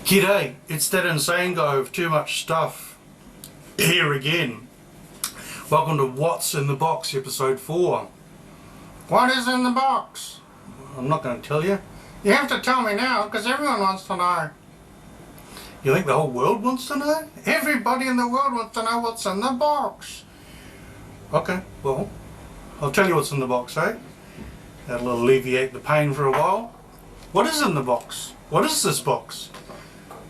G'day, it's that insane guy with too much stuff here again. Welcome to What's in the Box, episode 4. What is in the box? I'm not going to tell you. You have to tell me now, because everyone wants to know. You think the whole world wants to know? Everybody in the world wants to know what's in the box. Okay, well, I'll tell you what's in the box, eh? That'll alleviate the pain for a while. What is in the box? What is this box?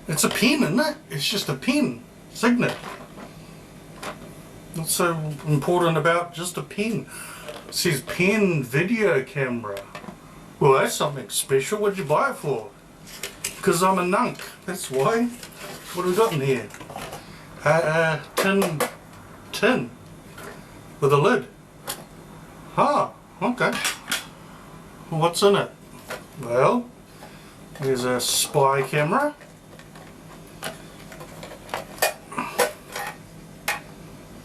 It's a pen, isn't it? It's just a pen. Signet. What's so important about just a pen? It says pen video camera. Well, that's something special. What'd you buy it for? Because I'm a nunk. That's why. What have we got in here? Tin. With a lid. Ah, okay. Well, what's in it? Well, there's a spy camera.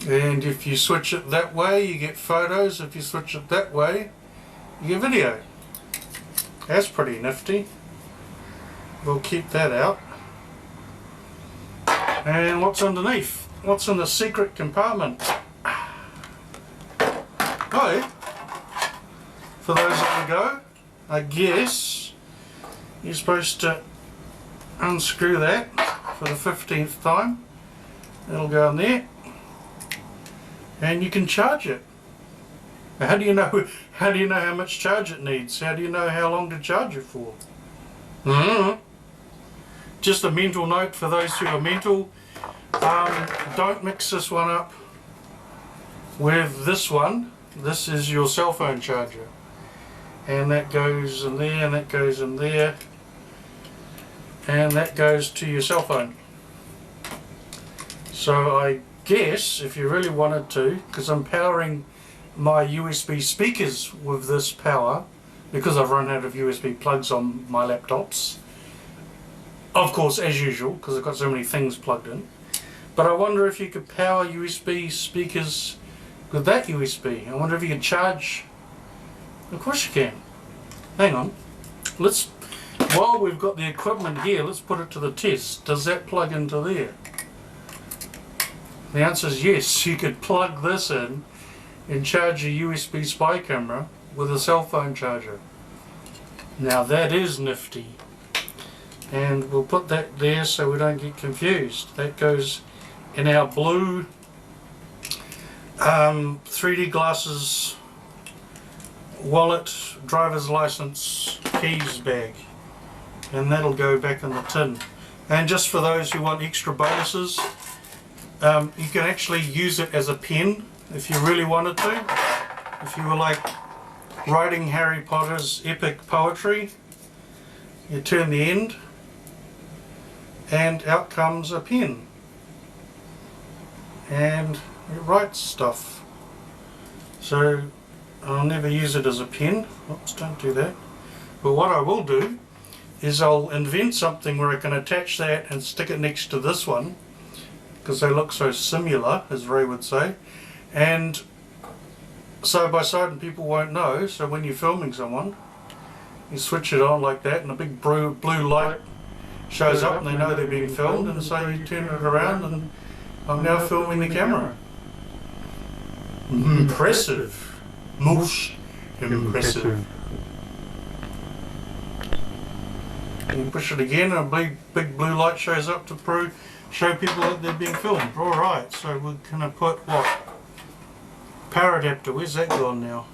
And if you switch it that way, you get photos. If you switch it that way, you get video. That's pretty nifty. We'll keep that out. And what's underneath? What's in the secret compartment? Oh, for those on the go, I guess you're supposed to unscrew that for the 15th time. It'll go in there. And you can charge it. How do you know how much charge it needs? How do you know how long to charge it for? Just a mental note for those who are mental. Don't mix this one up with this one. This is your cell phone charger. And that goes in there, and that goes in there. And that goes to your cell phone. So I guess if you really wanted to, because I'm powering my USB speakers with this power because I've run out of USB plugs on my laptops, of course, as usual, because I've got so many things plugged in. But I wonder if you could power USB speakers with that USB. I wonder if you can charge. Of course you can. Hang on, while we've got the equipment here, let's put it to the test. Does that plug into there? The answer is yes. You could plug this in and charge a USB spy camera with a cell phone charger. Now that is nifty. And we'll put that there so we don't get confused. That goes in our blue 3D glasses wallet, driver's license, keys bag. And that'll go back in the tin. And just for those who want extra bonuses, you can actually use it as a pen if you really wanted to. If you were like writing Harry Potter's epic poetry, you turn the end and out comes a pen. And it writes stuff. So I'll never use it as a pen. Oops, don't do that. But what I will do is I'll invent something where I can attach that and stick it next to this one, because they look so similar, as Ray would say, and side by side, and people won't know. So when you're filming someone, you switch it on like that and a big blue light shows up and they know they're being filmed, and so you turn it around and I'm now filming the camera. Impressive. Most impressive. And you push it again and a big blue light shows up to show people that they're being filmed. Alright, so we're going to put what? Power adapter, where's that gone now?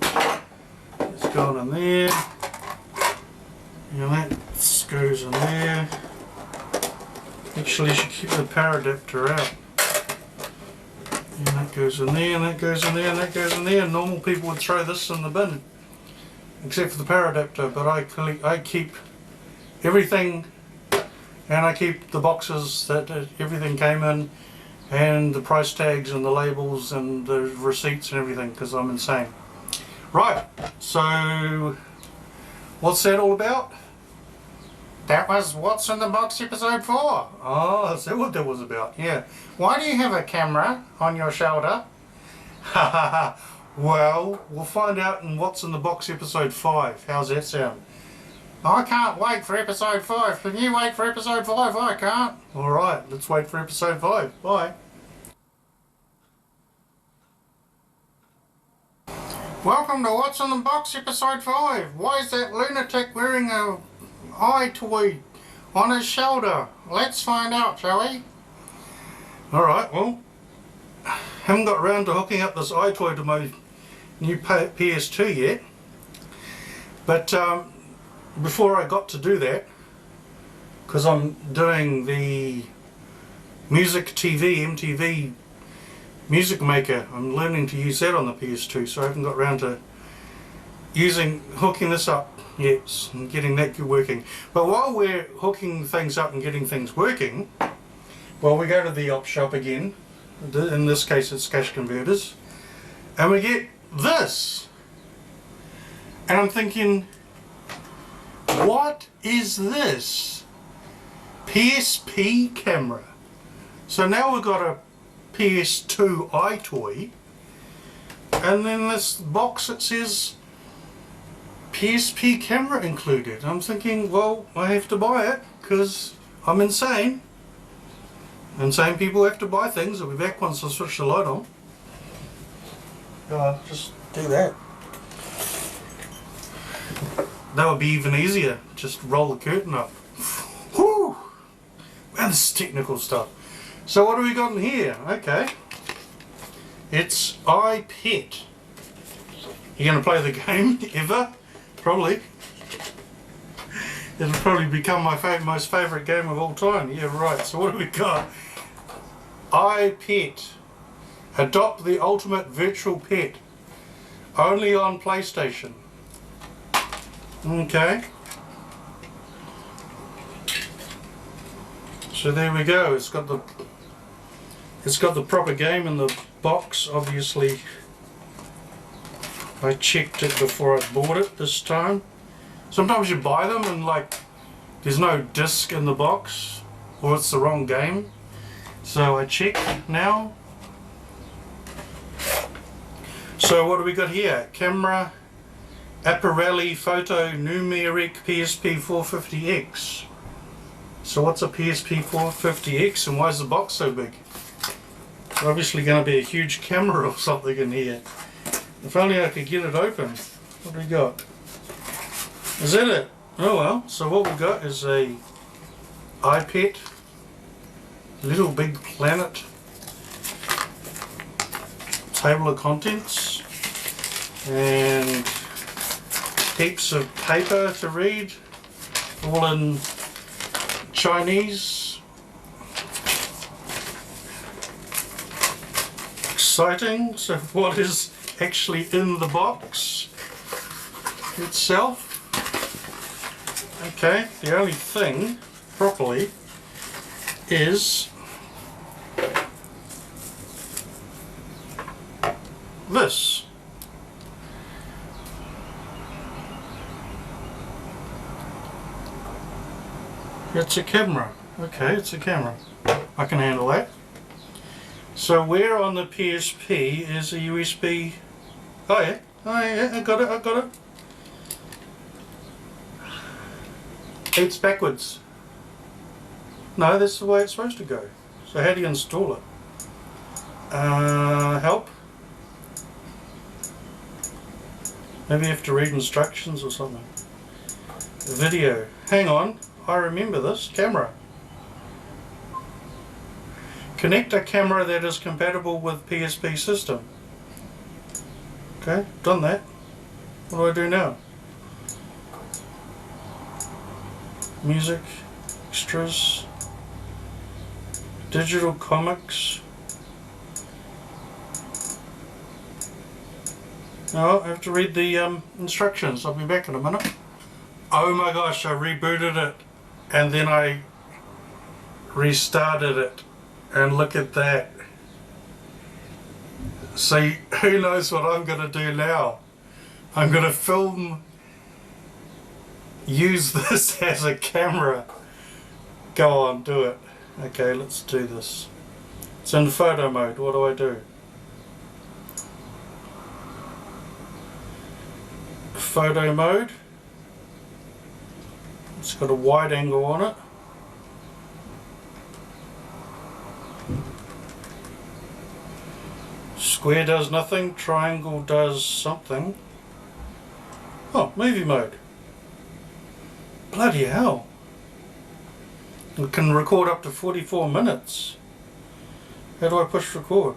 It's gone in there. And that goes in there. Actually, you should keep the power adapter out. And that goes in there, and that goes in there, and that goes in there. Normal people would throw this in the bin, except for the power adapter, but I keep everything. And I keep the boxes that everything came in, and the price tags and the labels and the receipts and everything, because I'm insane. Right, so what's that all about? That was What's in the Box episode 4. Oh, is that what that was about? Yeah. Why do you have a camera on your shoulder? Well, we'll find out in What's in the Box episode 5. How's that sound? I can't wait for episode 5. Can you wait for episode 5? I can't. Alright, let's wait for episode 5. Bye. Welcome to What's in the Box episode 5. Why is that lunatic wearing a eye toy on his shoulder? Let's find out, shall we? Alright, well, haven't got around to hooking up this iToy to my new PS2 yet. But before I got to do that, because I'm doing the Music TV, MTV Music Maker, I'm learning to use that on the PS2, so I haven't got around to hooking this up yet and getting that working. But while we're hooking things up and getting things working, well, we go to the op shop again. In this case it's Cash Converters, and we get this, and I'm thinking, what is this? PSP camera. So now we've got a PS2 iToy, and then this box it says PSP camera included. I'm thinking, well, I have to buy it because I'm insane. Insane people have to buy things. I'll be back once I switch the light on. Just do that. That would be even easier. Just roll the curtain up. Whew! Man, this is technical stuff. So what do we got in here? Okay. It's iPet. You gonna play the game ever? Probably. It'll probably become my most favourite game of all time. Yeah, right. So what do we got? iPet. Adopt the ultimate virtual pet. Only on PlayStation. Okay. So there we go. It's got the proper game in the box. Obviously, I checked it before I bought it this time. Sometimes you buy them and like there's no disc in the box, or it's the wrong game. So I check now. So what do we got here? Camera Apparelli Photo Numeric PSP 450X. So what's a PSP 450X and why is the box so big? It's obviously going to be a huge camera or something in here. If only I could get it open. What do we got? Is that it? Oh well, so what we got is a iPet, Little Big Planet, table of contents, and heaps of paper to read, all in Chinese. Exciting. So what is actually in the box itself? Okay, the only thing properly is this. It's a camera. Okay, it's a camera. I can handle that. So where on the PSP is a USB? Oh yeah, I got it. It's backwards. No, that's the way it's supposed to go. So how do you install it? Help? Maybe you have to read instructions or something. Video. Hang on, I remember this. Camera. Connect a camera that is compatible with PSP system. Okay, done that. What do I do now? Music, extras, digital comics. No, I have to read the instructions. I'll be back in a minute. Oh my gosh, I rebooted it and then I restarted it, and look at that. See, who knows what I'm going to do now? I'm going to film, use this as a camera. Go on, do it. Okay, let's do this. It's in photo mode. What do I do? Photo mode. It's got a wide angle on it. Square does nothing, triangle does something. Oh, movie mode. Bloody hell. It can record up to 44 minutes. How do I push record?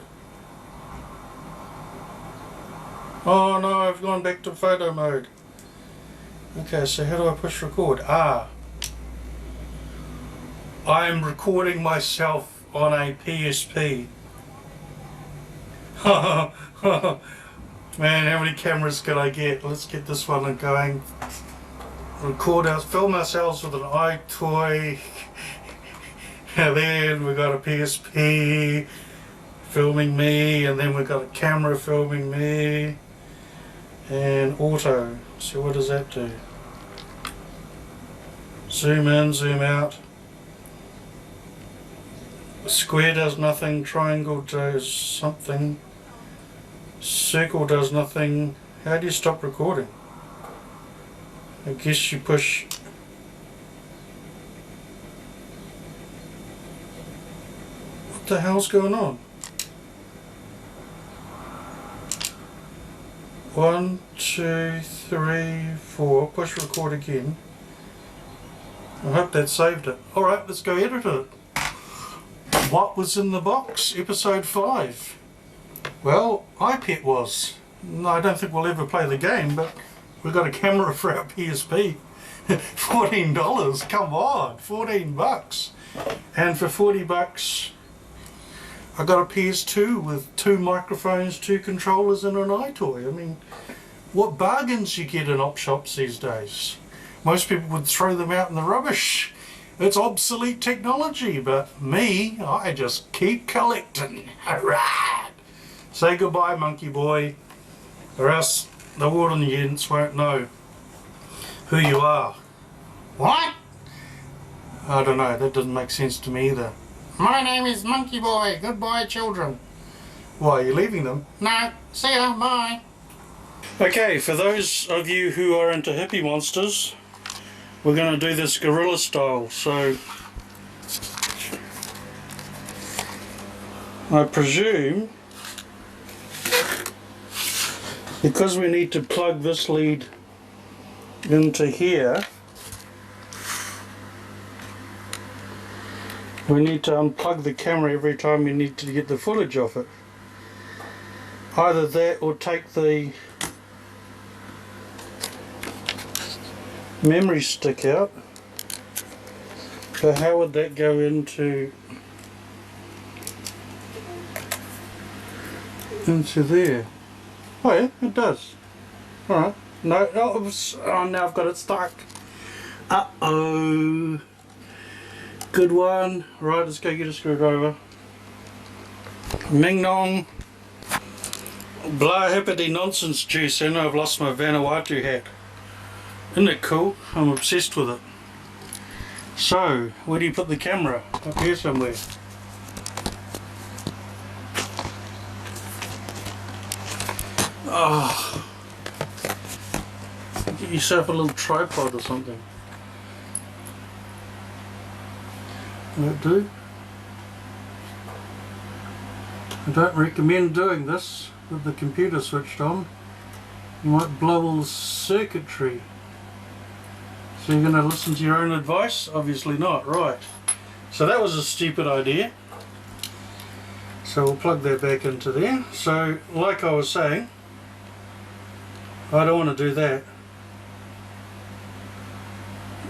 Oh no, I've gone back to photo mode. Okay, so how do I push record? I am recording myself on a PSP. Man, how many cameras can I get? Let's get this one going. Film ourselves with an iToy. And then we got a PSP filming me, and then we got a camera filming me, and auto. So what does that do? Zoom in, zoom out. Square does nothing, triangle does something, circle does nothing. How do you stop recording? I guess you push. What the hell's going on? 1, 2, 3, 4. Push record again. I hope that saved it. Alright, let's go edit it. What was in the box? Episode 5. Well, iPet was. No, I don't think we'll ever play the game, but we got a camera for our PSP. $14, come on, 14 bucks. And for 40 bucks, I got a PS2 with 2 microphones, 2 controllers and an iToy. I mean, what bargains you get in op shops these days. Most people would throw them out in the rubbish. It's obsolete technology, but me, I just keep collecting. Alright. Say goodbye, monkey boy, or else the warden gents won't know who you are. What? I don't know, that doesn't make sense to me either. My name is Monkey Boy. Goodbye, children. Why, are you leaving them? No, see ya, bye. Okay, for those of you who are into hippie monsters, we're going to do this guerrilla style. So I presume, because we need to plug this lead into here, we need to unplug the camera every time we need to get the footage off it. Either that or take the memory stick out. So how would that go into there? Oh yeah, it does. Alright. No, oh, now I've got it stuck. Uh-oh. Good one. Right, let's go get a screwdriver. Ming Nong. Blah hippity nonsense juice. I know I've lost my Vanuatu hat. Isn't it cool? I'm obsessed with it. So, where do you put the camera? Up here somewhere. Oh. Get yourself a little tripod or something. Will that do? I don't recommend doing this with the computer switched on. You might blow all the circuitry. So you're going to listen to your own advice? Obviously not, right. So that was a stupid idea. So we'll plug that back into there. So like I was saying, I don't want to do that.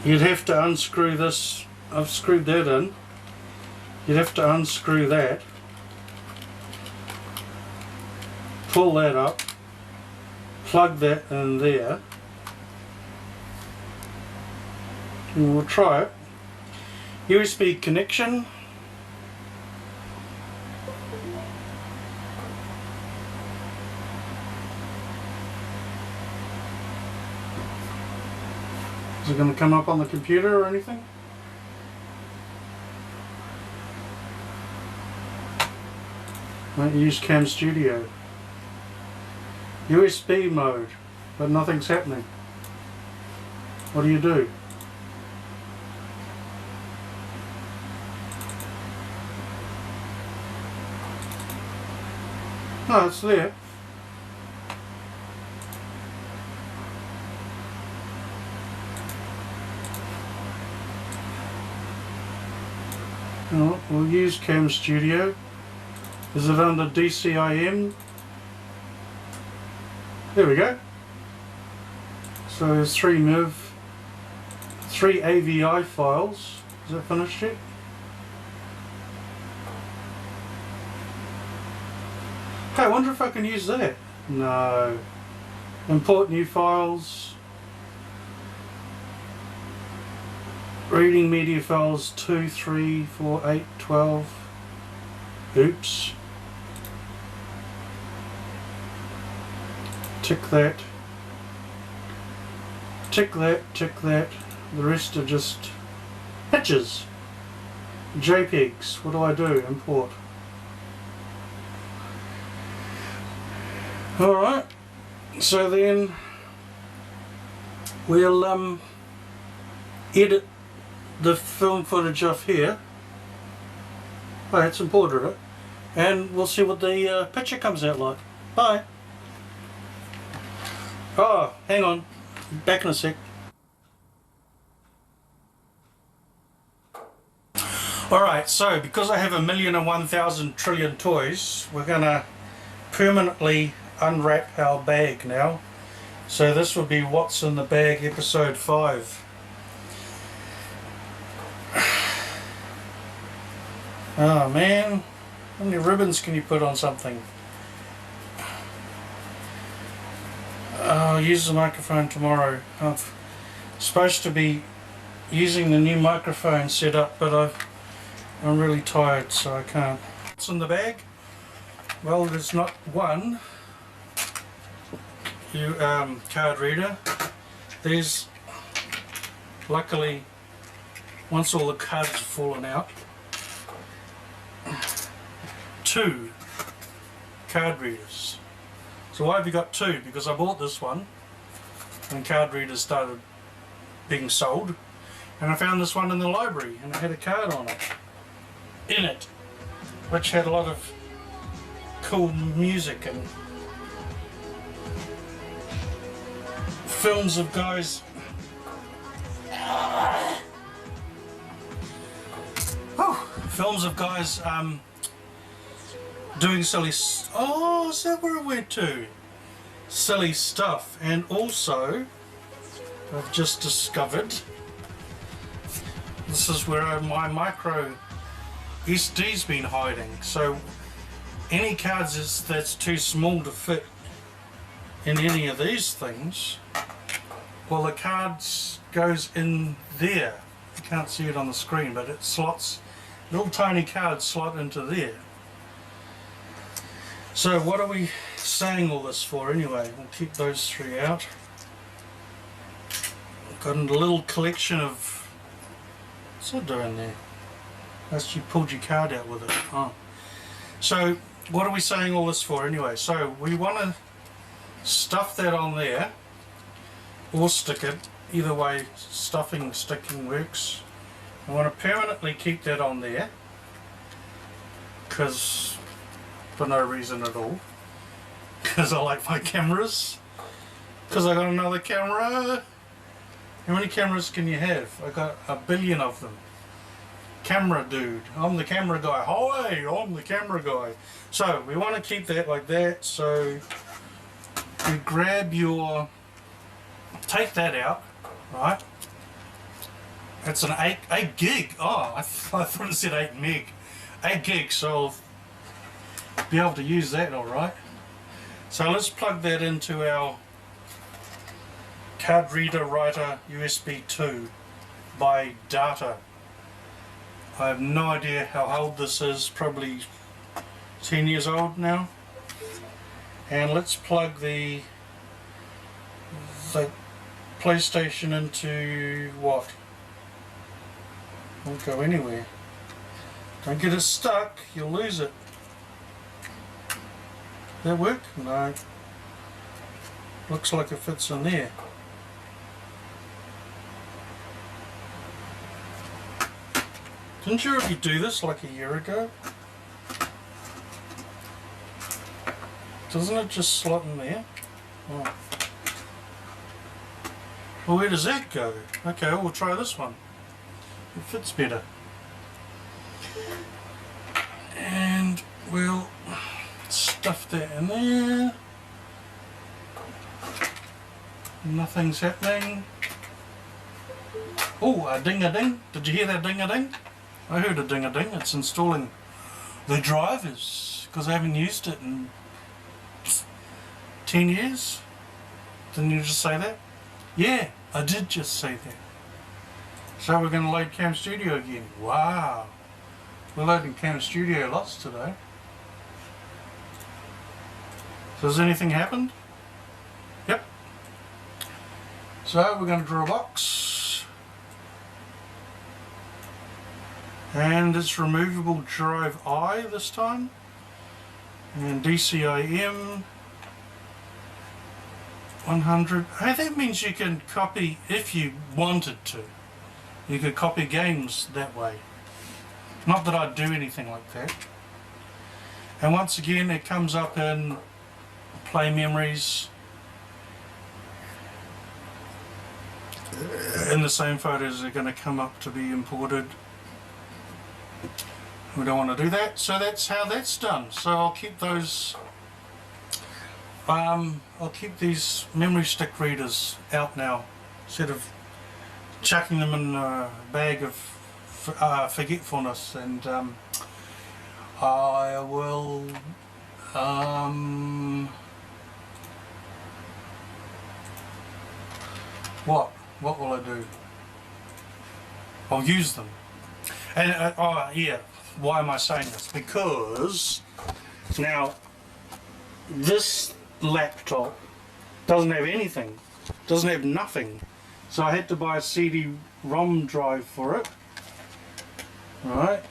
You'd have to unscrew this. I've screwed that in. You'd have to unscrew that. Pull that up. Plug that in there. And we'll try it. USB connection. Is it going to come up on the computer or anything? Might use Cam Studio. USB mode, but nothing's happening. What do you do? No, it's there. Oh, we'll use Cam Studio. Is it under DCIM? There we go. So there's 3 AVI files. Is that finished yet? Hey, I wonder if I can use that. No. Import new files. Reading media files 2, 3, 4, 8, 12. Oops. Tick that. Tick that, tick that. The rest are just pictures. JPEGs. What do? Import. Alright. So then we'll edit the film footage off here. Oh, it's imported it. And we'll see what the picture comes out like. Bye. Oh, hang on. Back in a sec. Alright, so because I have 1,001,000 trillion toys, we're going to permanently unwrap our bag now. So this will be What's in the Bag episode 5. Oh man, how many ribbons can you put on something? I'll use the microphone tomorrow. I'm supposed to be using the new microphone setup, but I'm really tired, so I can't. What's in the bag? Well, there's not one card reader. There's, luckily, once all the cards have fallen out, 2 card readers. So why have you got 2? Because I bought this one when card readers started being sold, and I found this one in the library and it had a card on it, which had a lot of cool music and films of guys doing silly oh, is that where it went to? Silly stuff. And also I've just discovered this is where my micro SD's been hiding. So any cards that's too small to fit in any of these things, well, the cards goes in there. You can't see it on the screen, but it slots, little tiny cards slot into there. So what are we saying all this for anyway? We'll keep those 3 out. Got a little collection of, what's that doing there? Unless you pulled your card out with it. Oh. So what are we saying all this for anyway? So we want to stuff that on there or stick it. Either way, stuffing, sticking works. I want to permanently keep that on there because for no reason at all, because I like my cameras, because I got another camera. How many cameras can you have? I got 1 billion of them. Camera dude, I'm the camera guy. Hi, I'm the camera guy. So we want to keep that like that. So you grab your, take that out, right? It's an 8 gig. Oh, I thought it said 8 meg. 8 gig, so I'll be able to use that all right. So let's plug that into our card reader writer USB 2 by Data. I have no idea how old this is, probably 10 years old now. And let's plug the PlayStation into what? Won't go anywhere. Don't get it stuck, you'll lose it. That work? No. Looks like it fits in there. Didn't you already do this like a year ago? Doesn't it just slot in there? Oh. Well, where does that go? Okay, we'll try this one. It fits better. And we'll stuff that in there. Nothing's happening. Oh, a ding-a-ding. Did you hear that ding-a-ding? I heard a ding-a-ding. It's installing the drivers, because I haven't used it in 10 years. Didn't you just say that? Yeah, I did just say that. So we're going to load Cam Studio again. Wow. We're loading Cam Studio lots today. So has anything happened? Yep. So we're going to draw a box. And it's removable drive I this time. And DCIM 100. Hey, that means you can copy, if you wanted to, you could copy games that way. Not that I'd do anything like that. And once again, it comes up in Play Memories. And the same photos are going to come up to be imported. We don't want to do that, so that's how that's done. So I'll keep those. I'll keep these memory stick readers out now, instead of chucking them in a bag of forgetfulness. And I will. What will I do? I'll use them. And oh yeah, why am I saying this? Because now this laptop doesn't have anything, doesn't have nothing. So I had to buy a CD-ROM drive for it. Alright.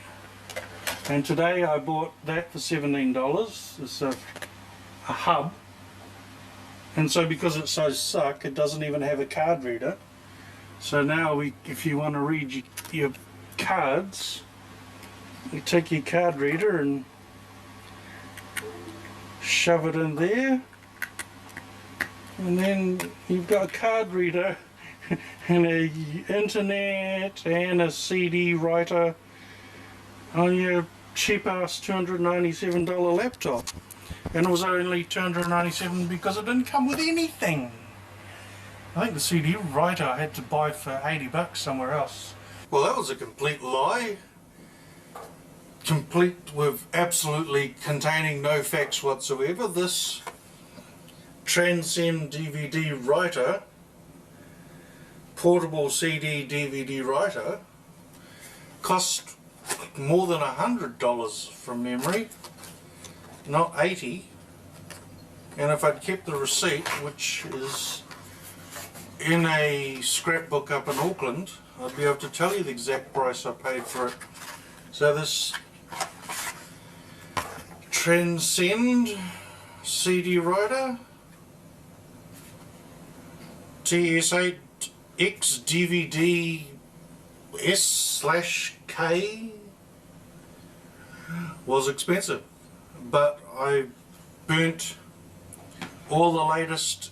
And today I bought that for $17. It's a hub. And so because it's so suck, it doesn't even have a card reader. So now if you want to read your cards, you take your card reader and shove it in there, and then you've got a card reader and a internet and a CD writer on your cheap ass $297 laptop. And it was only $297 because it didn't come with anything. I think the CD writer I had to buy for $80 somewhere else. Well, that was a complete lie. Complete with absolutely containing no facts whatsoever. This Transcend DVD writer, portable CD DVD writer, cost more than $100 from memory, not 80. And if I'd kept the receipt, which is in a scrapbook up in Auckland, I'd be able to tell you the exact price I paid for it. So this Transcend CD writer, TS8X DVD S/K, was expensive, but I burnt all the latest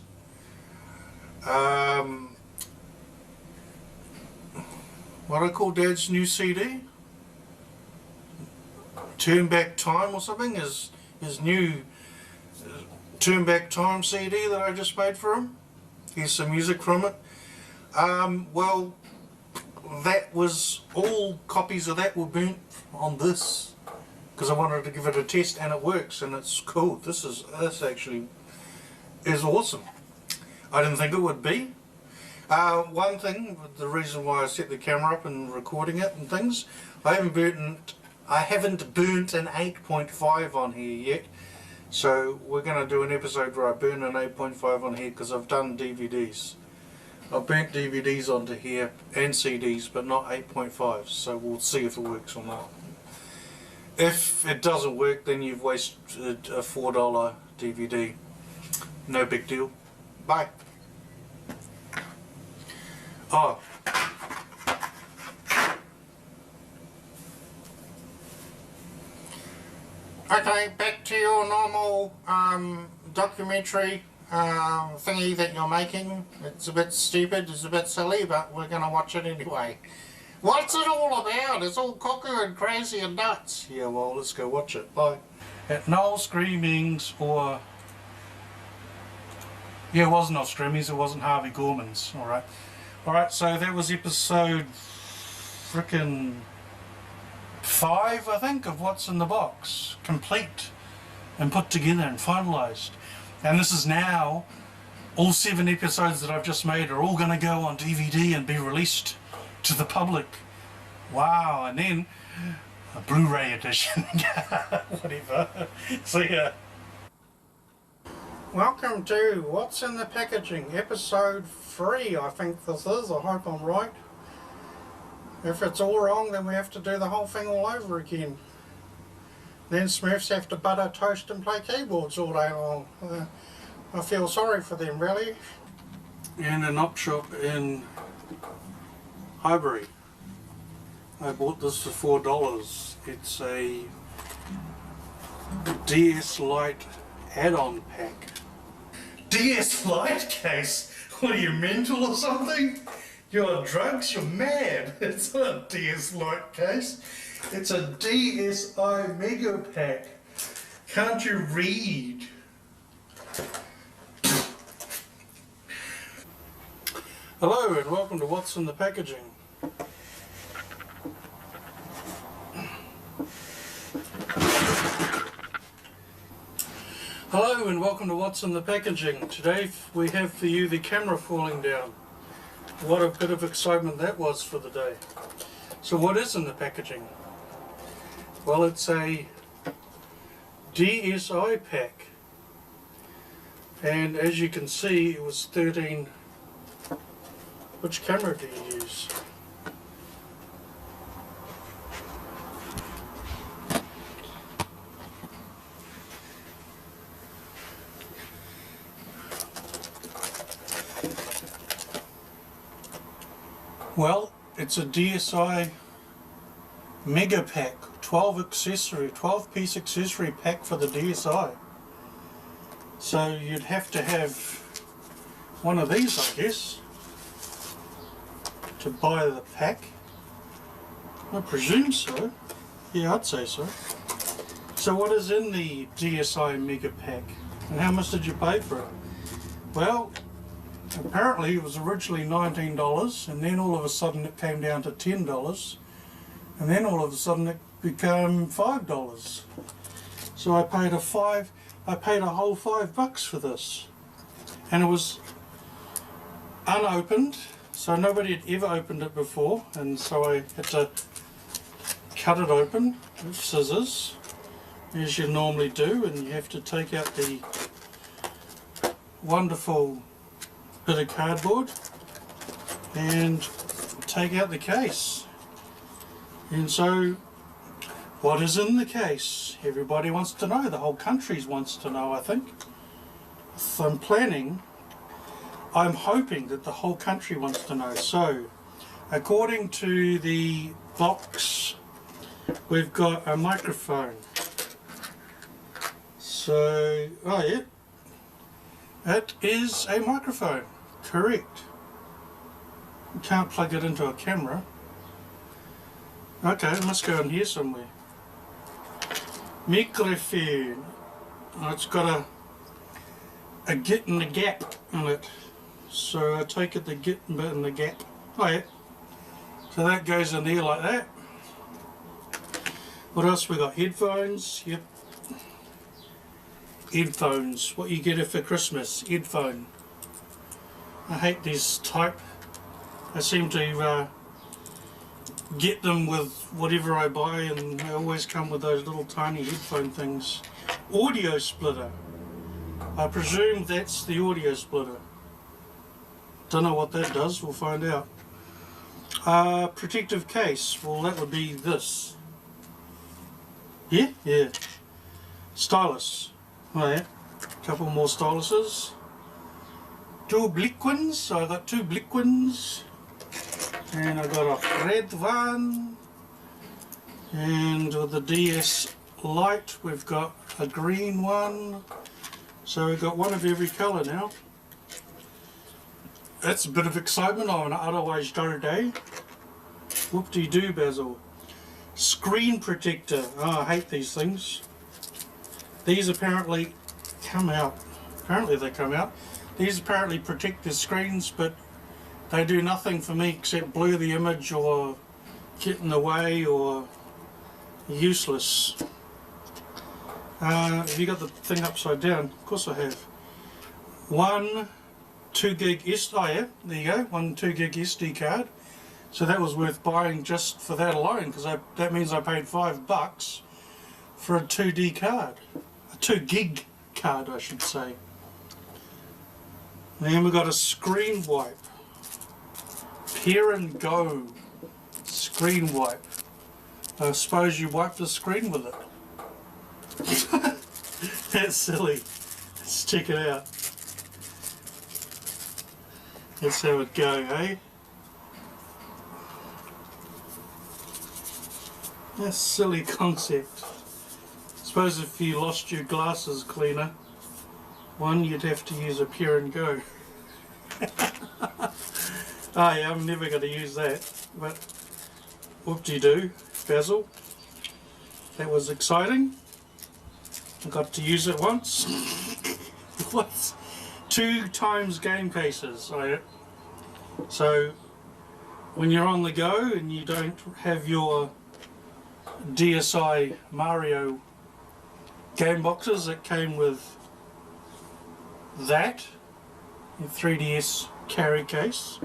what I call Dad's new CD, Turn Back Time or something, his new Turn Back Time CD that I just made for him. Here's some music from it. Well, that was, all copies of that were burnt on this because I wanted to give it a test, and it works, and it's cool. This actually is awesome. I didn't think it would be. One thing, the reason why I set the camera up and recording it and things, I haven't burnt an 8.5 on here yet. So we're going to do an episode where I burn an 8.5 on here, because I've done DVDs. I've burnt DVDs onto here and CDs, but not 8.5s. So we'll see if it works or not. If it doesn't work, then you've wasted a $4 DVD. No big deal. Bye. Oh. Okay, back to your normal documentary thingy that you're making. It's a bit stupid, it's a bit silly, but we're going to watch it anyway. What's it all about? It's all cuckoo and crazy and nuts. Yeah, well, let's go watch it. Bye. At Noel Screamings, or... Yeah, it wasn't Noel Screamings, it wasn't Harvey Gorman's. Alright. Alright, so that was episode... frickin' 5, I think, of What's in the Box. Complete and put together and finalised. And this is now, all 7 episodes that I've just made are all going to go on DVD and be released to the public. Wow, and then a Blu-ray edition. Whatever. See ya. Welcome to What's in the Packaging, episode 3, I think this is. I hope I'm right. If it's all wrong, then we have to do the whole thing all over again. Then Smurfs have to butter, toast and play keyboards all day long. I feel sorry for them, really. And an op shop in Highbury. I bought this for $4. It's a DS Lite add-on pack. DS Lite case? What are you, mental or something? You're on drugs? You're mad. It's not a DS Lite case. It's a DSi Mega Pack. Can't you read? Hello and welcome to What's in the Packaging. Hello and welcome to What's in the Packaging. Today we have for you the camera falling down. What a bit of excitement that was for the day. So what is in the packaging? Well, it's a DSi pack. And as you can see, it was 13... Which camera do you use? Well, it's a DSi Mega Pack, 12 piece accessory pack for the DSi. So you'd have to have one of these, I guess, to buy the pack. I presume so. Yeah, I'd say so. So what is in the DSi Mega Pack? And how much did you pay for it? Well, apparently it was originally $19, and then all of a sudden it came down to $10, and then all of a sudden it became $5. So I paid a whole $5 for this, and it was unopened, so nobody had ever opened it before, and so I had to cut it open with scissors, as you normally do, and you have to take out the wonderful bit of cardboard and take out the case. And so, what is in the case? Everybody wants to know. The whole country wants to know, I think. So I'm hoping that the whole country wants to know. So, according to the box, we've got a microphone. So, oh yeah, it is a microphone. Correct. You can't plug it into a camera. Okay, it must go in here somewhere. Microphone. Oh, it's got a git and a gap in it. So I take it the git bit and the gap. Oh yeah. So that goes in there like that. What else we got? Headphones. Yep. Headphones. What you get it for Christmas. Headphone. I hate these type. I seem to get them with whatever I buy, and they always come with those little tiny headphone things. Audio splitter. I presume that's the audio splitter. Don't know what that does, we'll find out. Protective case. Well, that would be this. Yeah? Yeah. Stylus. Oh yeah. Couple more styluses. 2 blick ones, so I got 2 blick ones, and I got a red one, and with the DS light, we've got a green one. So we've got one of every colour now. That's a bit of excitement on an otherwise dull day. Whoop-de-doo, Basil. Screen protector. Oh, I hate these things. These apparently come out. Apparently they come out. These apparently protect the screens, but they do nothing for me except blur the image or get in the way or useless. Have you got the thing upside down? Of course I have. One 2 gig SD, oh yeah, there you go, one 2 gig SD card. So that was worth buying just for that alone, because that means I paid $5 for a 2D card. A 2 gig card, I should say. Then we've got a screen wipe. Peer and Go screen wipe. I suppose you wipe the screen with it. That's silly. Let's check it out. Let's have it go, eh? That's a silly concept. I suppose if you lost your glasses cleaner, one, you'd have to use a Peer and Go. Oh yeah, I'm never going to use that, but whoop-de-doo, Basil. That was exciting. I got to use it once. What? 2 times game cases. So when you're on the go and you don't have your DSi Mario game boxes that came with that, your 3DS carry case,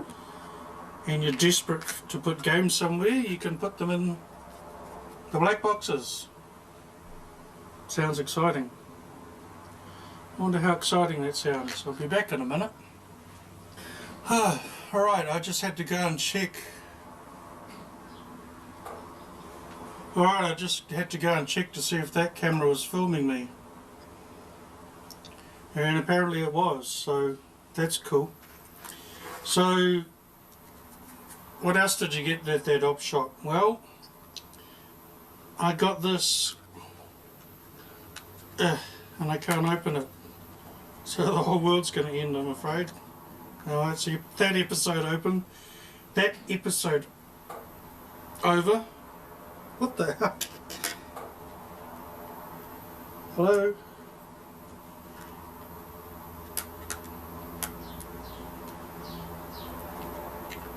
and you're desperate to put games somewhere, you can put them in the black boxes. Sounds exciting. I wonder how exciting that sounds. I'll be back in a minute. Alright, I just had to go and check. Alright, I just had to go and check to see if that camera was filming me. And apparently it was, so that's cool. So, what else did you get at that op shop? Well, I got this, and I can't open it. So the whole world's going to end, I'm afraid. Alright, so that episode open. That episode over. What the hell? Hello?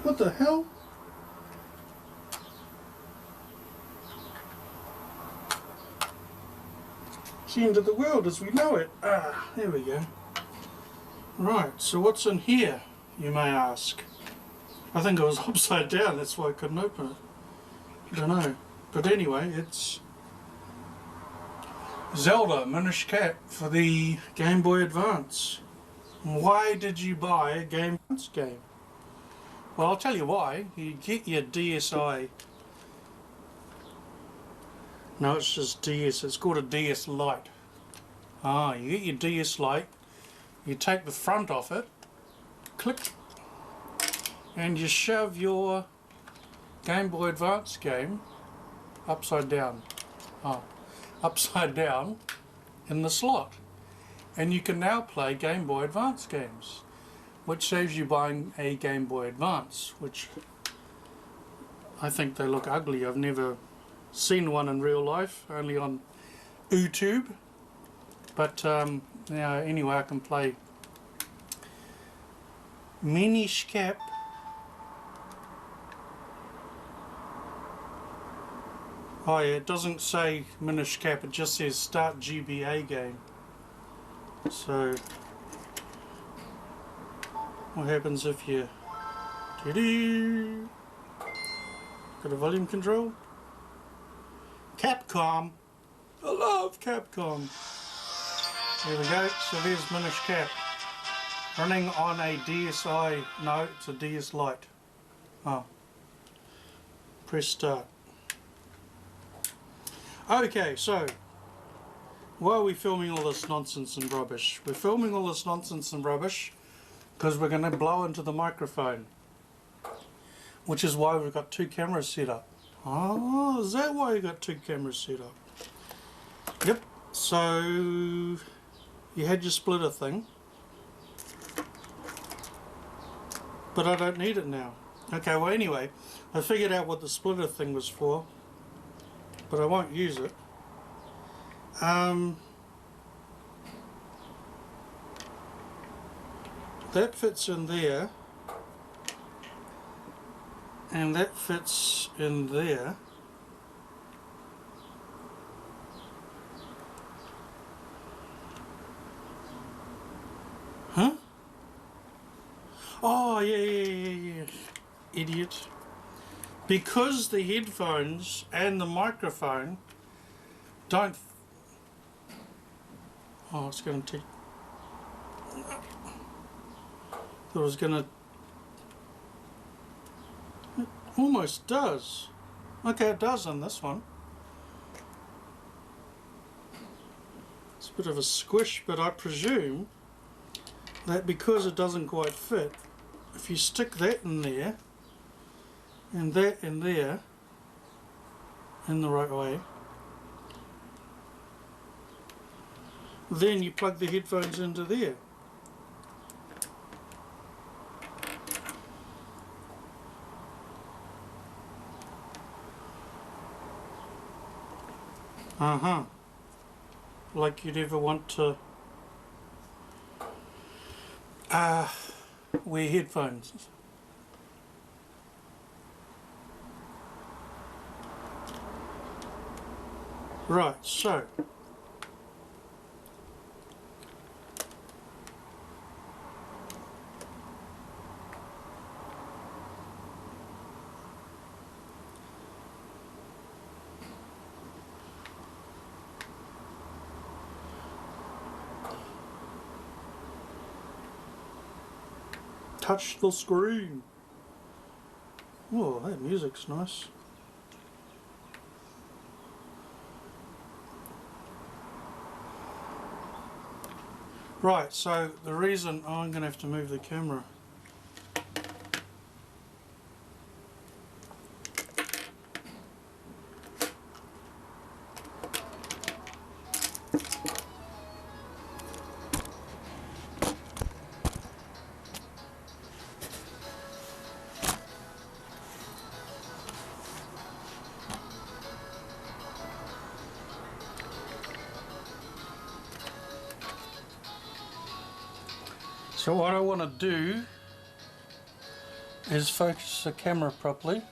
What the hell? It's the end of the world as we know it. Ah, there we go. Right, so what's in here, you may ask? I think it was upside down, that's why I couldn't open it. I don't know. But anyway, it's Zelda Minish Cap for the Game Boy Advance. Why did you buy a Game Boy Advance game? Well, I'll tell you why. You get your DSi. No, it's just DS. It's called a DS Lite. Ah, you get your DS Lite. You take the front off it. Click. And you shove your Game Boy Advance game upside down. Oh, upside down in the slot. And you can now play Game Boy Advance games, which saves you buying a Game Boy Advance, which I think they look ugly. I've never seen one in real life, only on YouTube. But now anyway, I can play Minish Cap. Oh yeah, it doesn't say Minish Cap, it just says Start GBA Game. So what happens if you got a volume control? Capcom. I love Capcom. There we go. So there's Minish Cap. Running on a DSi. No, it's a DS Lite. Oh. Press start. Okay, so why are we filming all this nonsense and rubbish? We're filming all this nonsense and rubbish because we're going to blow into the microphone, which is why we've got 2 cameras set up. Oh, is that why you got 2 cameras set up? Yep, so you had your splitter thing, but I don't need it now. Okay, well anyway, I figured out what the splitter thing was for, but I won't use it. That fits in there, and that fits in there. Huh? Oh, yeah. Idiot. Because the headphones and the microphone don't... Oh, it's going to take... Thought it was going to... It almost does. Okay, it does on this one. It's a bit of a squish, but I presume that because it doesn't quite fit, if you stick that in there and that in there in the right way, then you plug the headphones into there. Like you'd ever want to wear headphones. Right, so touch the screen. Oh, that music's nice. Right, so the reason I'm going to have to move the camera. So what I want to do is focus the camera properly.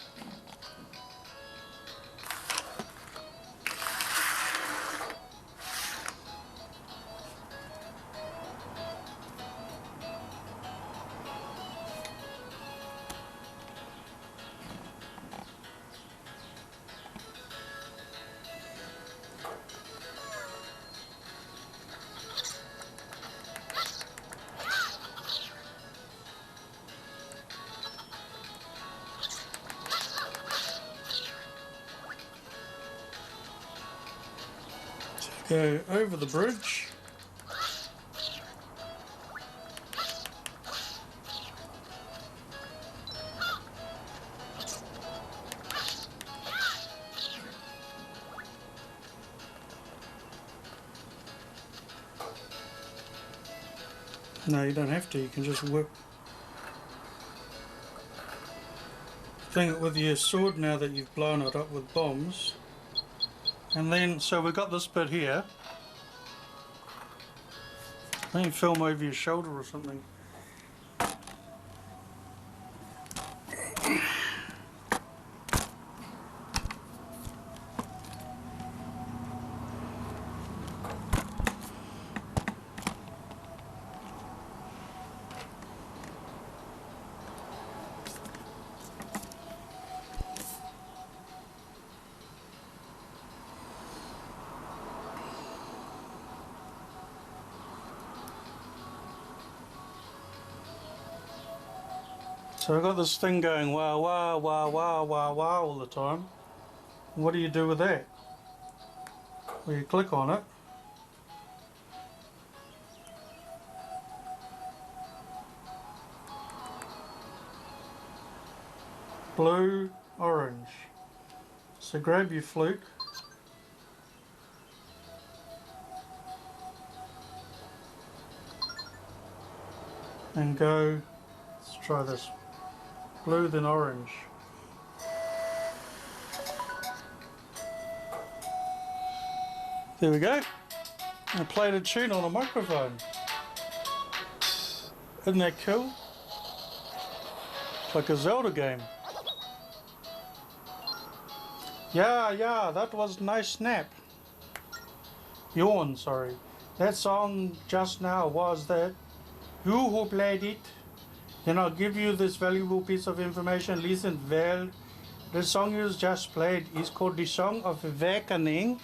Go over the bridge. No, you don't have to, you can just whip. Thing it with your sword now that you've blown it up with bombs. And then, so we've got this bit here. Then you film over your shoulder or something. So I've got this thing going wah wah wah wah wah wah all the time. What do you do with that? Well, you click on it. Blue, orange. So grab your flute and go, let's try this, blue then orange. There we go. I played a tune on a microphone. Isn't that cool? It's like a Zelda game. Yeah, that was nice snap. Yawn, sorry. That song just now was that you who played it. Then I'll give you this valuable piece of information. Listen well. The song you just played is called the Song of Awakening.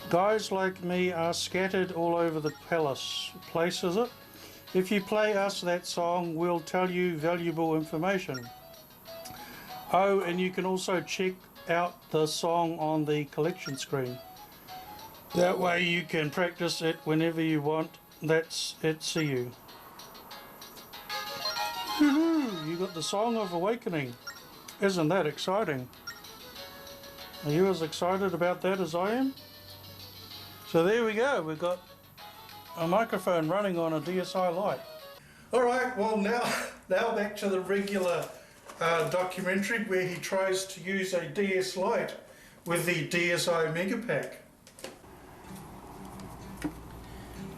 Guys like me are scattered all over the place, is it? If you play us that song, we'll tell you valuable information. Oh, and you can also check out the song on the collection screen. That way you can practice it whenever you want. That's it, see you. Woohoo! You got the Song of Awakening. Isn't that exciting? Are you as excited about that as I am? So there we go, we've got a microphone running on a DSI light. Alright, well now back to the regular documentary where he tries to use a DS Lite with the DSI Megapack.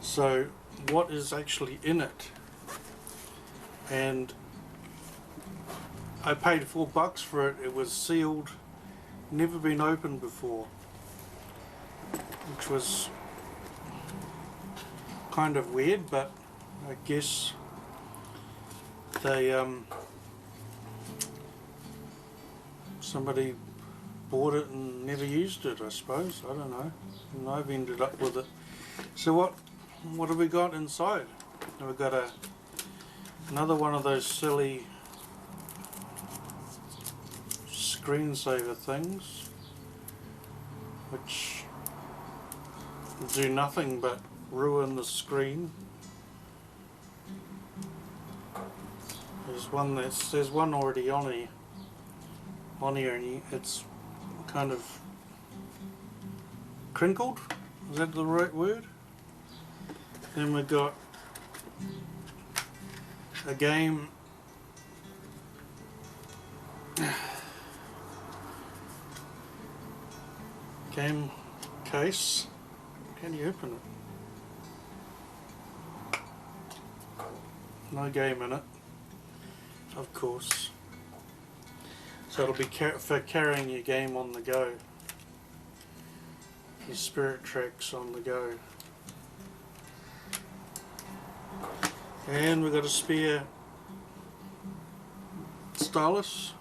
So what is actually in it? And I paid $4 for it. It was sealed, never been opened before, which was kind of weird, but I guess they somebody bought it and never used it, I suppose. I don't know, and I've ended up with it. So what have we got inside? We've got another one of those silly screensaver things which do nothing but ruin the screen. There's one already on here and it's kind of crinkled. Is that the right word? Then we've got a game case. Can you open it? No game in it, of course. So it'll be for carrying your game on the go, your Spirit Tracks on the go. And we've got a spare stylus.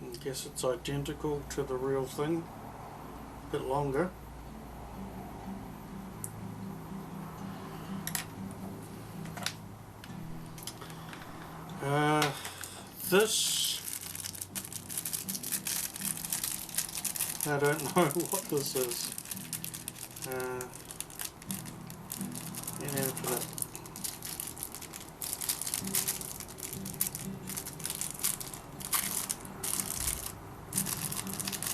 I guess it's identical to the real thing, a bit longer. This, I don't know what this is.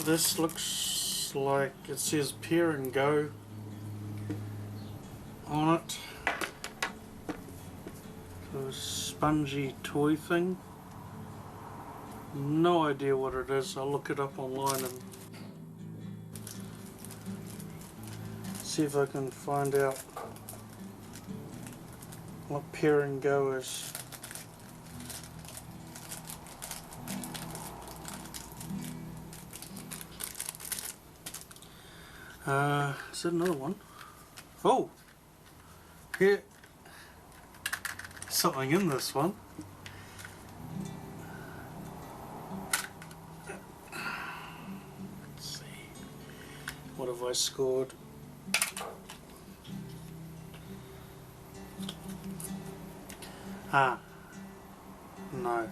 This looks like it says Pair and Go on it. A spongy toy thing. No idea what it is. I'll look it up online and see if I can find out what Pair and Go is. Is that another one? Oh! Here. Something in this one. Let's see. What have I scored? No.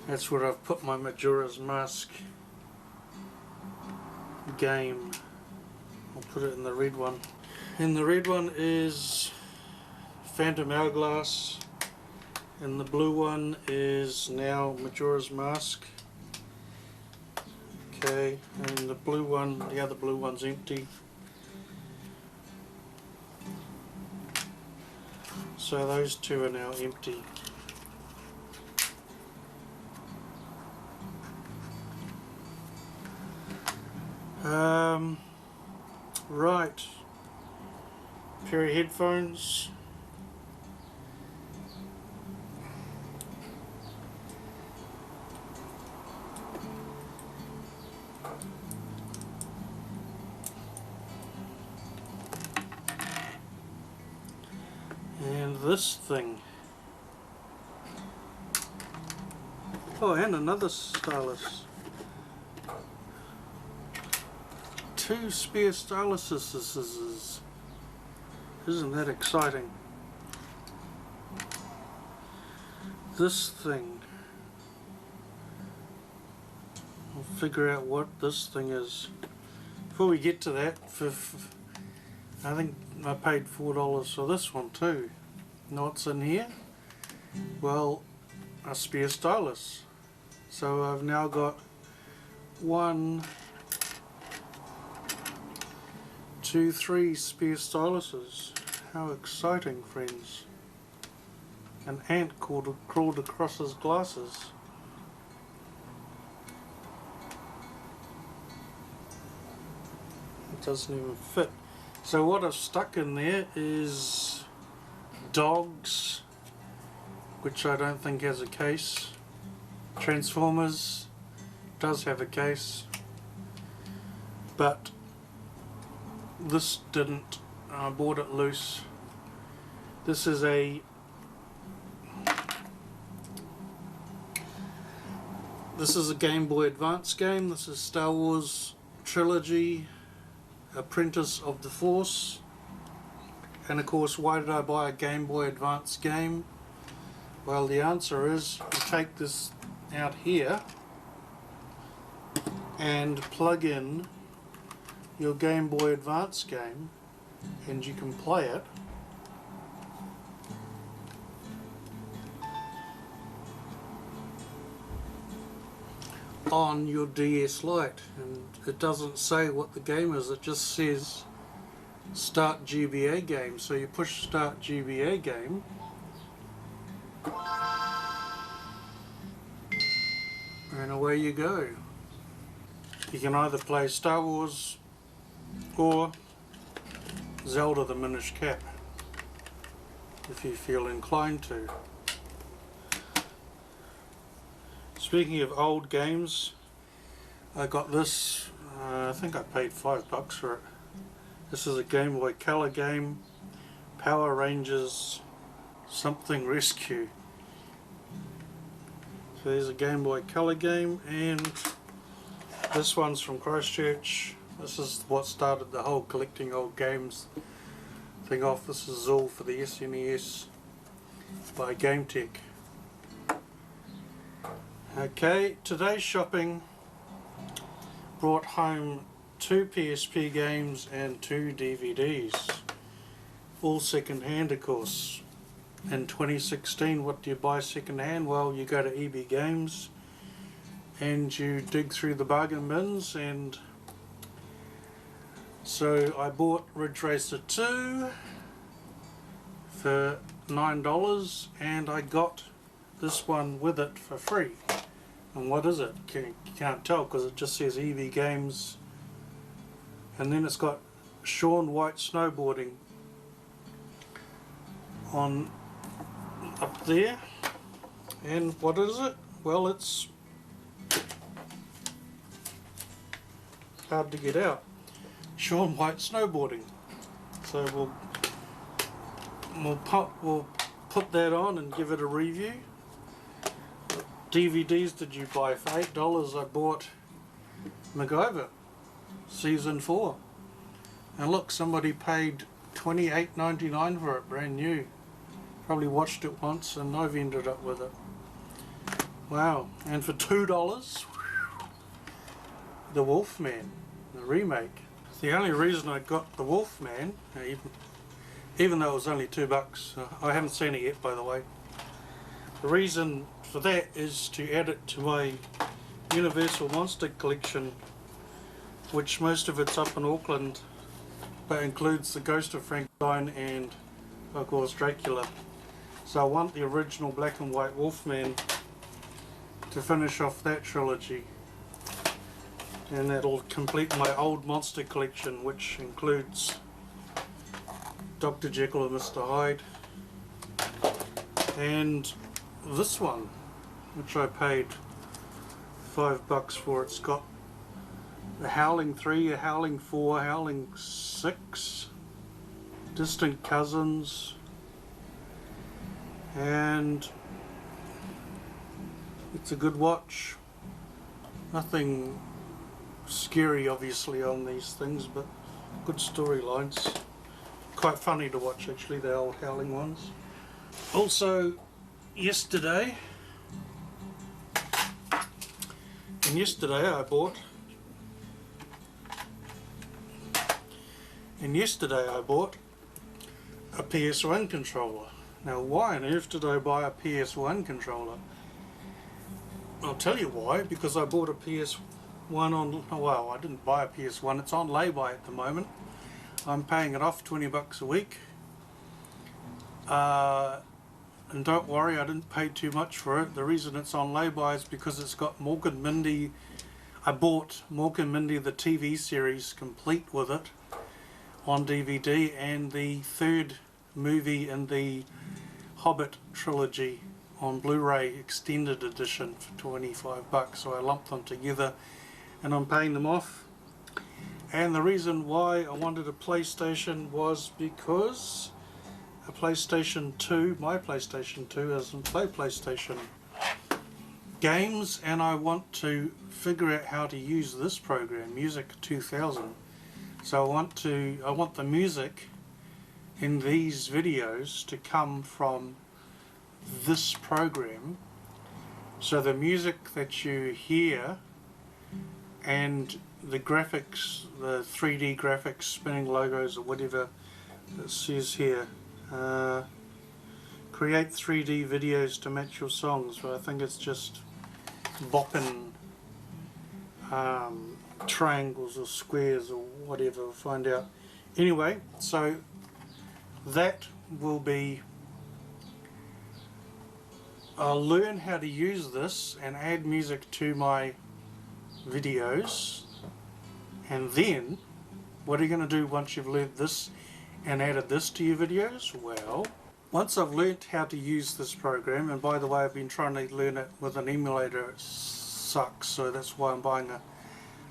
That's where I've put my Majora's Mask game. I'll put it in the red one. And the red one is Phantom Hourglass, and the blue one is now Majora's Mask. Okay, and the blue one, the other blue one's empty. So those two are now empty. Right. Pair of headphones. And this thing. Oh, and another stylus. 2 spare styluses. Isn't that exciting? This thing. I'll figure out what this thing is. Before we get to that, I think I paid $4 for this one too. Know what's in here? Well, a spare stylus. So I've now got 1, 2, 3 spare styluses. How exciting, friends. An ant crawled across his glasses. It doesn't even fit. So what I've stuck in there is dogs, which I don't think has a case. Transformers does have a case, but this didn't. I bought it loose. This is a Game Boy Advance game. This is Star Wars Trilogy, Apprentice of the Force. And of course, why did I buy a Game Boy Advance game? Well, the answer is you take this out here and plug in your Game Boy Advance game and you can play it on your DS Lite, and it doesn't say what the game is, it just says Start GBA Game. So you push Start GBA Game and away you go. You can either play Star Wars or Zelda the Minish Cap if you feel inclined to. Speaking of old games, I got this, I think I paid $5 for it. This is a Game Boy Color game, Power Rangers something Rescue. So there's a Game Boy Color game, and this one's from Christchurch. This is what started the whole collecting old games thing off. This is all for the SNES by GameTech. Okay, today's shopping brought home 2 PSP games and 2 DVDs. All second hand, of course. In 2016, what do you buy second hand? Well, you go to EB Games and you dig through the bargain bins, and so I bought Ridge Racer 2 for $9 and I got this one with it for free. And what is it? You can't tell because it just says EB Games, and then it's got Shaun White snowboarding on up there. And what is it? Well, it's hard to get out. Shaun White snowboarding. So we'll put that on and give it a review. DVDs did you buy? For $8 I bought MacGyver Season 4. And look, somebody paid $28.99 for it, brand new. Probably watched it once and I've ended up with it. Wow. And for $2, The Wolfman, the remake. The only reason I got The Wolfman, even though it was only $2, I haven't seen it yet, by the way. The reason for that is to add it to my Universal Monster Collection, which most of it's up in Auckland, but includes the Ghost of Frankenstein and of course Dracula. So I want the original black and white Wolfman to finish off that trilogy, and that'll complete my old monster collection, which includes Dr. Jekyll and Mr. Hyde, and this one, which I paid $5 for. It's got a Howling 3, a Howling 4, Howling 6, Distant Cousins, and it's a good watch. Nothing scary obviously on these things, but good storylines. Quite funny to watch actually, the old Howling ones. Also yesterday I bought a PS1 controller. Now why on earth did I buy a PS1 controller? I'll tell you why. Because I bought a PS1 on, well, I didn't buy a PS1, it's on lay-by at the moment. I'm paying it off $20 a week. And don't worry, I didn't pay too much for it. The reason it's on lay-by is because it's got Mork and Mindy. I bought Mork and Mindy the TV series complete with it on DVD, and the third movie in the Hobbit trilogy on Blu-ray extended edition for $25. So I lumped them together and I'm paying them off. And the reason why I wanted a PlayStation was because a PlayStation 2, my PlayStation 2 doesn't play PlayStation games, and I want to figure out how to use this program, Music 2000. So I want the music in these videos to come from this program. So the music that you hear and the graphics, the 3D graphics, spinning logos or whatever it says here, create 3D videos to match your songs. So I think it's just bopping triangles or squares or whatever, we'll find out. Anyway, so that will be, I'll learn how to use this and add music to my videos, and then what are you going to do once you've learned this and added this to your videos? Well, once I've learnt how to use this program, and by the way I've been trying to learn it with an emulator, it sucks, so that's why I'm buying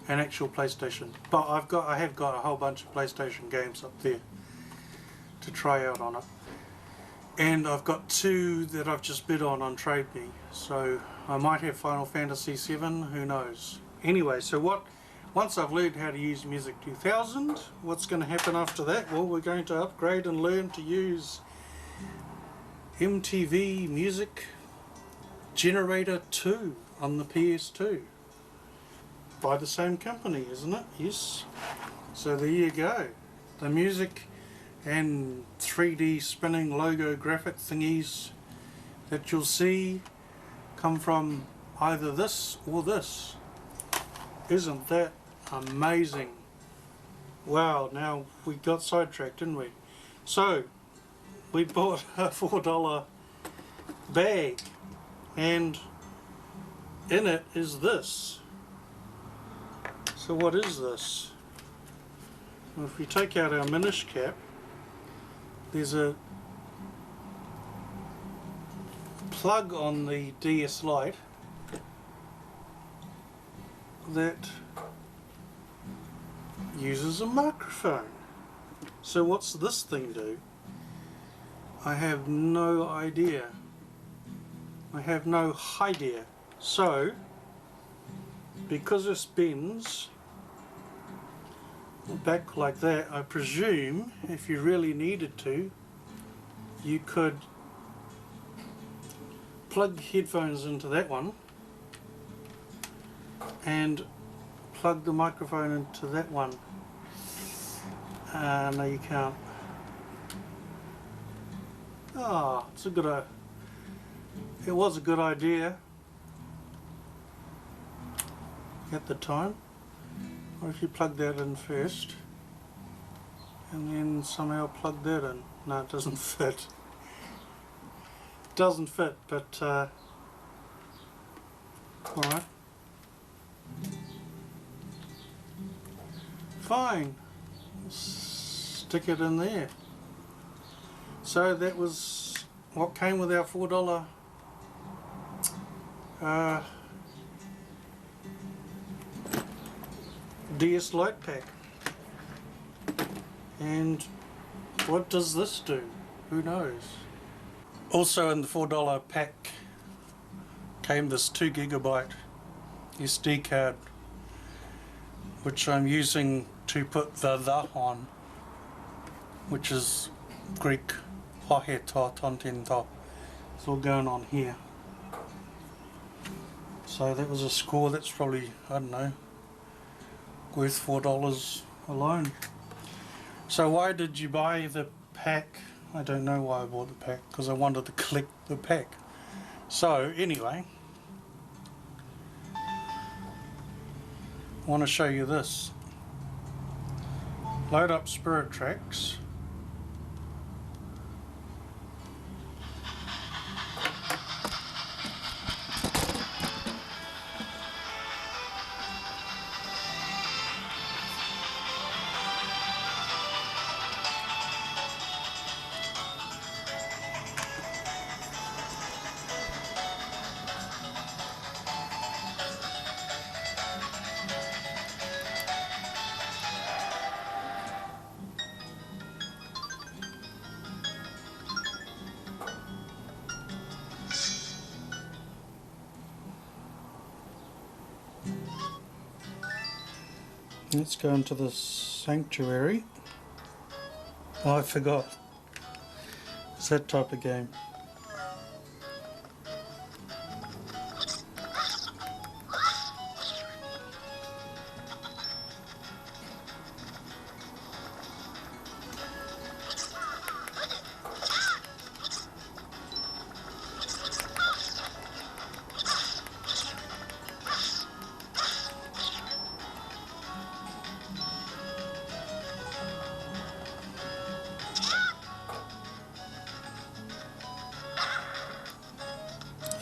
an actual PlayStation. But I have got a whole bunch of PlayStation games up there to try out on it, and I've got 2 that I've just bid on TradeMe, so I might have Final Fantasy VII, who knows. Anyway, so once I've learned how to use Music 2000, what's going to happen after that? Well, we're going to upgrade and learn to use MTV Music Generator 2 on the PS2 by the same company, isn't it? Yes. So there you go. The music and 3D spinning logo graphic thingies that you'll see come from either this or this. Isn't that amazing? Wow, now we got sidetracked, didn't we? So we bought a $4 bag, and in it is this. So what is this? Well, if we take out our Minish cap, there's a plug on the DS Lite that uses a microphone. So what's this thing do? I have no idea. I have no idea. So, because this bends back like that, I presume if you really needed to, you could plug headphones into that one and plug the microphone into that one. No, you can't. Ah, it's a good. It was a good idea. at the time. Or if you plug that in first and then somehow plug that in. No, it doesn't fit. It doesn't fit, but alright. Fine. Stick it in there. So that was what came with our $4 DS Lite pack. And what does this do? Who knows? Also in the $4 pack came this 2GB SD card, which I'm using to put the on, which is Greek hohe to tontento. It's all going on here. So that was a score that's probably, I don't know, worth $4 alone. So why did you buy the pack? I don't know why I bought the pack, because I wanted to collect the pack. So anyway, I want to show you this. Load up Spirit Tracks. Let's go into the Sanctuary. Oh, I forgot. It's that type of game.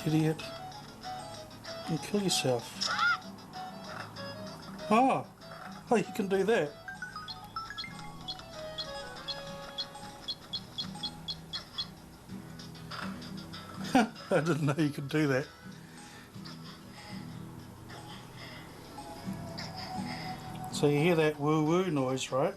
Idiot. You kill yourself. Oh, you can do that. I didn't know you could do that. So you hear that woo woo noise, right?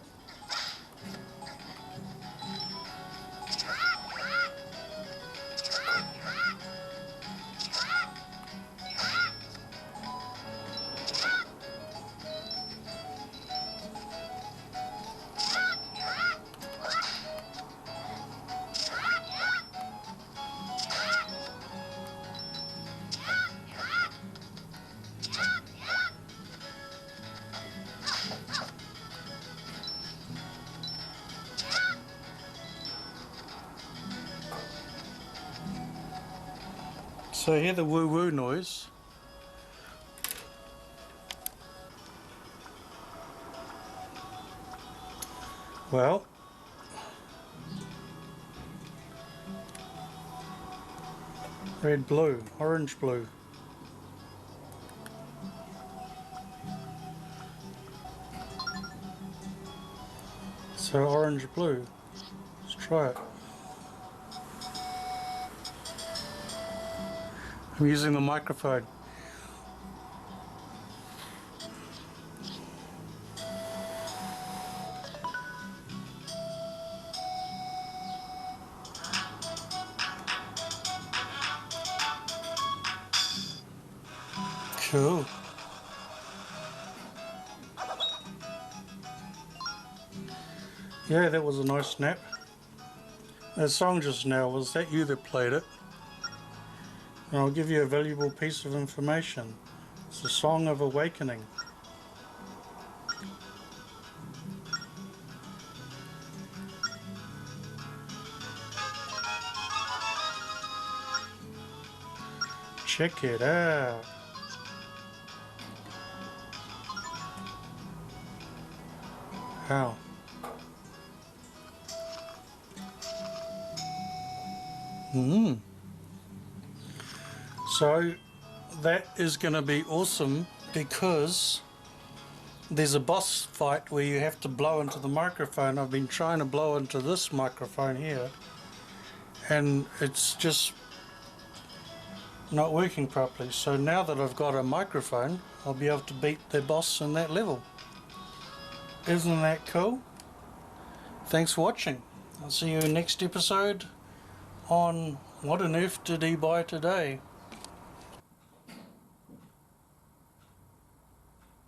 So hear the woo woo noise. Well, red blue, orange blue. So orange blue. Let's try it. I'm using the microphone. Cool. Yeah, that was a nice snap. That song just now, was that you that played it? And I'll give you a valuable piece of information. It's a Song of Awakening. Check it out. How? So that is going to be awesome because there's a boss fight where you have to blow into the microphone. I've been trying to blow into this microphone here and it's just not working properly. So now that I've got a microphone, I'll be able to beat the boss in that level. Isn't that cool? Thanks for watching. I'll see you next episode on What on Earth Did He Buy Today?